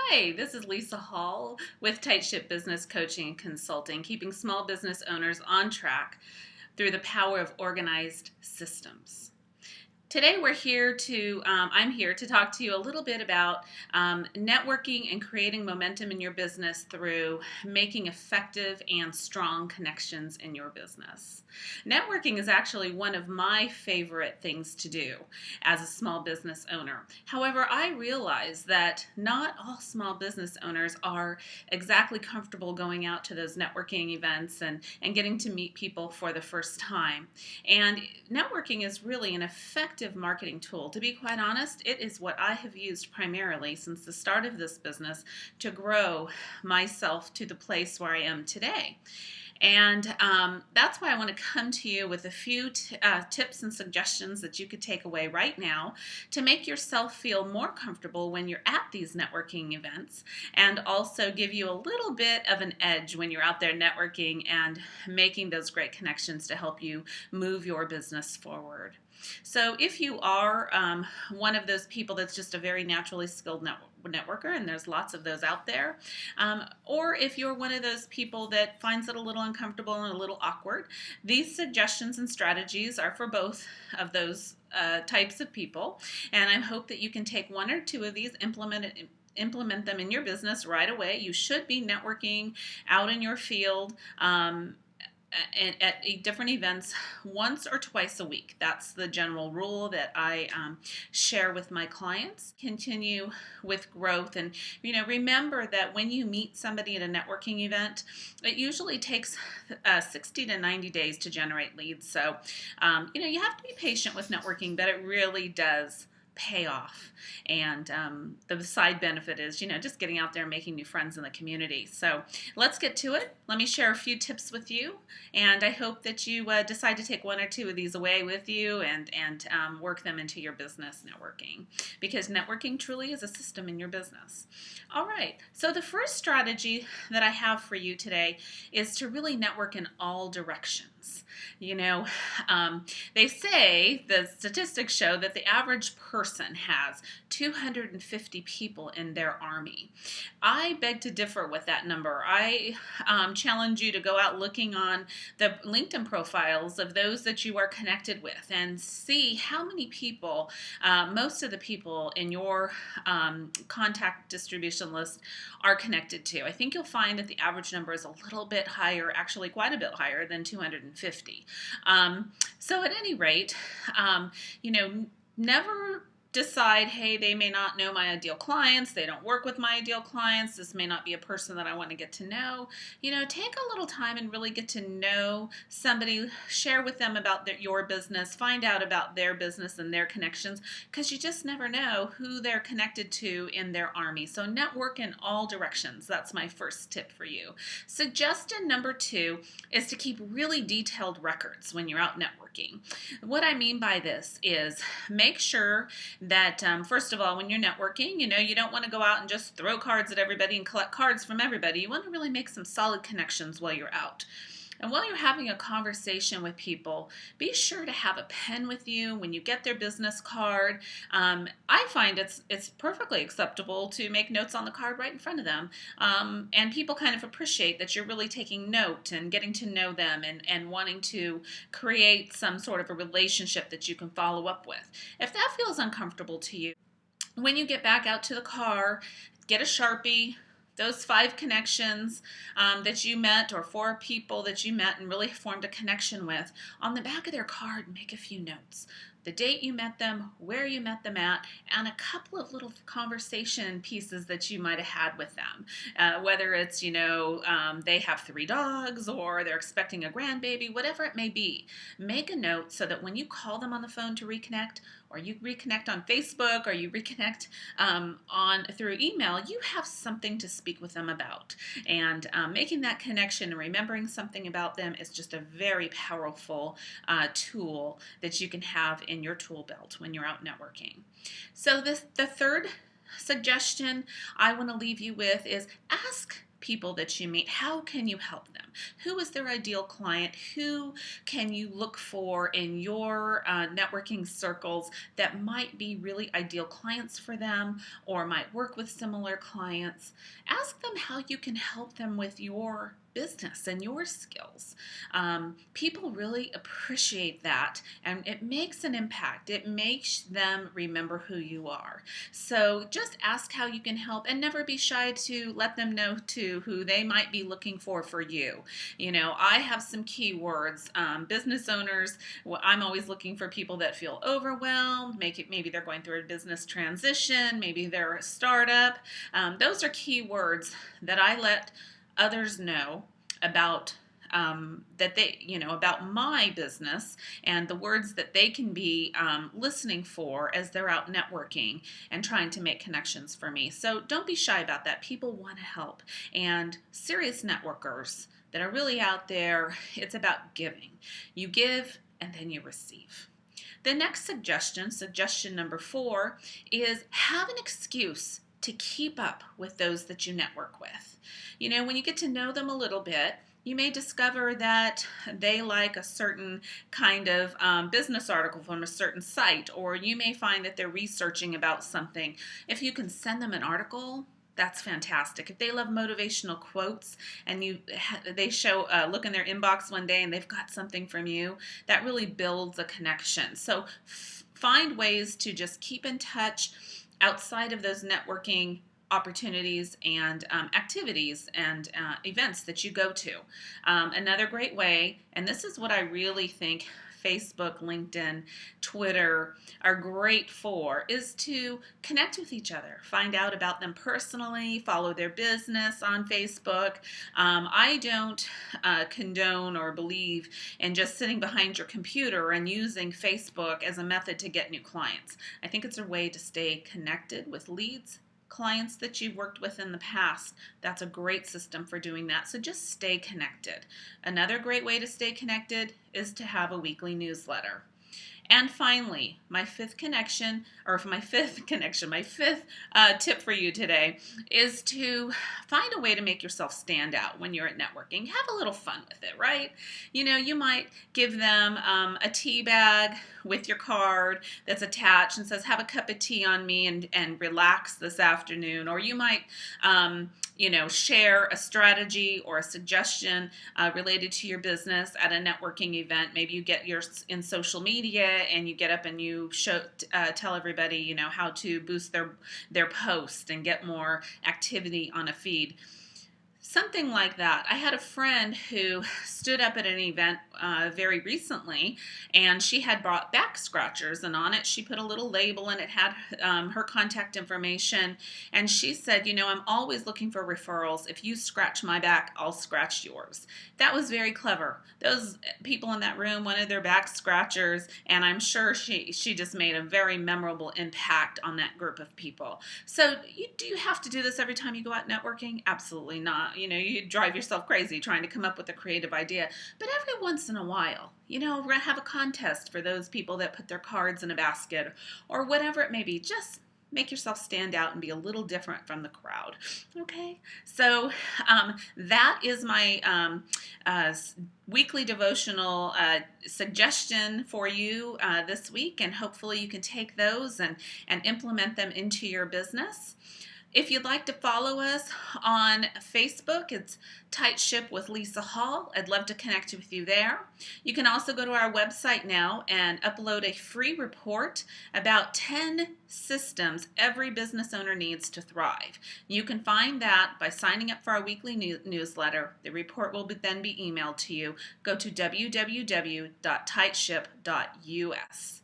Hi, this is Lisa Hall with Tight Ship Business Coaching and Consulting, keeping small business owners on track through the power of organized systems. Today I'm here to talk to you a little bit about networking and creating momentum in your business through making effective and strong connections in your business. Networking is actually one of my favorite things to do as a small business owner. However, I realize that not all small business owners are exactly comfortable going out to those networking events and getting to meet people for the first time. And networking is really an effective marketing tool. To be quite honest, it is what I have used primarily since the start of this business to grow myself to the place where I am today. And that's why I want to come to you with a few tips and suggestions that you could take away right now to make yourself feel more comfortable when you're at these networking events, and also give you a little bit of an edge when you're out there networking and making those great connections to help you move your business forward. So if you are one of those people that's just a very naturally skilled networker, and there's lots of those out there, or if you're one of those people that finds it a little uncomfortable and a little awkward, these suggestions and strategies are for both of those types of people. And I hope that you can take one or two of these, implement them in your business right away. You should be networking out in your field. At different events once or twice a week. That's the general rule that I share with my clients. Continue with growth, and remember that when you meet somebody at a networking event, it usually takes 60 to 90 days to generate leads. So you have to be patient with networking, but it really does pay off. And the side benefit is, just getting out there and making new friends in the community. So let's get to it. Let me share a few tips with you, and I hope that you decide to take one or two of these away with you and work them into your business networking, because networking truly is a system in your business. All right, so the first strategy that I have for you today is to really network in all directions. They say, the statistics show that the average person has 250 people in their army. I beg to differ with that number. I challenge you to go out looking on the LinkedIn profiles of those that you are connected with and see how many people, most of the people in your contact distribution list are connected to. I think you'll find that the average number is a little bit higher, actually quite a bit higher than 250. So at any rate, never decide, hey, they may not know my ideal clients, they don't work with my ideal clients, this may not be a person that I want to get to know. Take a little time and really get to know somebody, share with them about your business, find out about their business and their connections, because you just never know who they're connected to in their army. So network in all directions. That's my first tip for you. Suggestion number 2 is to keep really detailed records when you're out networking. What I mean by this is, make sure that first of all, when you're networking, you don't want to go out and just throw cards at everybody and collect cards from everybody. You want to really make some solid connections while you're out. And while you're having a conversation with people, be sure to have a pen with you when you get their business card. I find it's perfectly acceptable to make notes on the card right in front of them. And people kind of appreciate that you're really taking note and getting to know them and wanting to create some sort of a relationship that you can follow up with. If that feels uncomfortable to you, when you get back out to the car, get a Sharpie, those 5 connections that you met, or 4 people that you met and really formed a connection with, on the back of their card, make a few notes. The date you met them, where you met them at, and a couple of little conversation pieces that you might have had with them. Whether it's, they have 3 dogs, or they're expecting a grandbaby, whatever it may be. Make a note so that when you call them on the phone to reconnect, or you reconnect on Facebook, or you reconnect through email, you have something to speak with them about. And making that connection and remembering something about them is just a very powerful tool that you can have in your tool belt when you're out networking. So the third suggestion I want to leave you with is, ask people that you meet, how can you help them? Who is their ideal client? Who can you look for in your networking circles that might be really ideal clients for them or might work with similar clients? Ask them how you can help them with your business and your skills. People really appreciate that, and it makes an impact. It makes them remember who you are. So just ask how you can help, and never be shy to let them know too who they might be looking for you. You know, I have some keywords. Business owners, well, I'm always looking for people that feel overwhelmed. Maybe they're going through a business transition. Maybe they're a startup. Those are keywords that I let others know about, that they, about my business, and the words that they can be listening for as they're out networking and trying to make connections for me. So don't be shy about that. People want to help. And serious networkers that are really out there, it's about giving. You give and then you receive. The next suggestion number 4, is have an excuse to keep up with those that you network with. You know, when you get to know them a little bit, you may discover that they like a certain kind of business article from a certain site, or you may find that they're researching about something. If you can send them an article, that's fantastic. If they love motivational quotes and they show look in their inbox one day and they've got something from you, that really builds a connection. So find ways to just keep in touch outside of those networking opportunities and activities and events that you go to. Another great way, and this is what I really think Facebook, LinkedIn, Twitter are great for, is to connect with each other, find out about them personally, follow their business on Facebook. I don't condone or believe in just sitting behind your computer and using Facebook as a method to get new clients. I think it's a way to stay connected with leads, clients that you've worked with in the past. That's a great system for doing that. So just stay connected. Another great way to stay connected is to have a weekly newsletter. And finally, my fifth tip for you today is to find a way to make yourself stand out when you're at networking. Have a little fun with it, right? You know, you might give them a tea bag with your card that's attached and says, have a cup of tea on me and relax this afternoon. Or you might, share a strategy or a suggestion related to your business at a networking event. Maybe you get yours in social media and you get up and you tell everybody, how to boost their post and get more activity on a feed. Something like that. I had a friend who stood up at an event very recently, and she had brought back scratchers, and on it she put a little label, and it had her contact information, and she said, I'm always looking for referrals. If you scratch my back, I'll scratch yours. That was very clever. Those people in that room wanted their back scratchers, and I'm sure she just made a very memorable impact on that group of people. So do you have to do this every time you go out networking? Absolutely not. You drive yourself crazy trying to come up with a creative idea. But every once in a while, have a contest for those people that put their cards in a basket or whatever it may be. Just make yourself stand out and be a little different from the crowd. Okay? So that is my weekly devotional suggestion for you this week, and hopefully you can take those and implement them into your business. If you'd like to follow us on Facebook, it's Tight Ship with Lisa Hall. I'd love to connect with you there. You can also go to our website now and upload a free report about 10 systems every business owner needs to thrive. You can find that by signing up for our weekly newsletter. The report will then be emailed to you. Go to www.tightship.us.